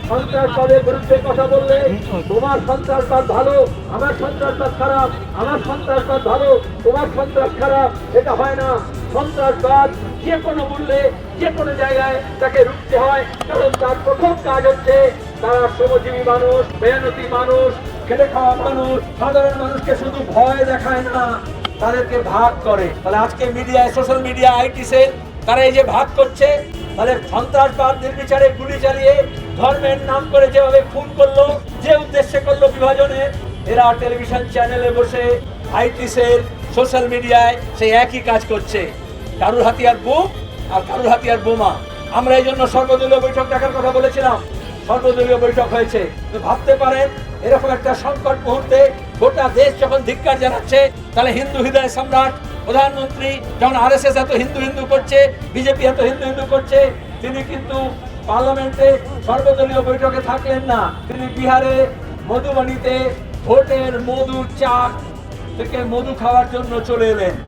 সন্ত্রাসবাদের বিরুদ্ধে কথা বললে তোমার সন্ত্রাসবাদ ভালো, আমার সন্ত্রাসবাদ খারাপ, আমার সন্ত্রাসবাদ ভালো, তোমার সন্ত্রাস খারাপ, এটা হয় না। সন্ত্রাসবাদ যে কোনো মূল্যে যে কোনো জায়গায় তাকে রুখতে হয়, কারণ তার প্রথম কাজ হচ্ছে তারা শ্রমজীবী মানুষ, মেহনতি মানুষ, খেটে খাওয়া মানুষ, সাধারণ মানুষকে শুধু ভয় দেখায় না, তাদেরকে ভাগ করে। তাহলে আজকে মিডিয়ায়, সোশ্যাল মিডিয়া, আইটি সেল তারা এই যে ভাগ করছে, তাহলে সন্ত্রাসবাদ নির্বিচারে গুলি চালিয়ে ধর্মের নাম করে যেভাবে খুন করলো, যে উদ্দেশ্যে করলো বিভাজনের, এরা টেলিভিশন চ্যানেলে বসে আইটি সেল, সোশ্যাল মিডিয়ায় সেই একই কাজ করছে। কারুর হাতিয়ার বুক আর কারুর হাতিয়ার বোমা। আমরা এই জন্য সর্বদলীয় বৈঠক ডাকার কথা বলেছিলাম, সর্বদলীয় বৈঠক হয়েছে। ভাবতে পারেন এরকম একটা সংকট মুহূর্তে গোটা দেশ যখন ধিক্কার জানাচ্ছে, তাহলে হিন্দু হৃদয় সম্রাট প্রধানমন্ত্রী যখন আরএসএস এত হিন্দু হিন্দু করছে, বিজেপি এত হিন্দু হিন্দু করছে, তিনি কিন্তু পার্লামেন্টে সর্বদলীয় বৈঠকে থাকলেন না। তিনি বিহারে মধুবনীতে ভোটের মধুর চাক থেকে মধু খাওয়ার জন্য চলে এলেন।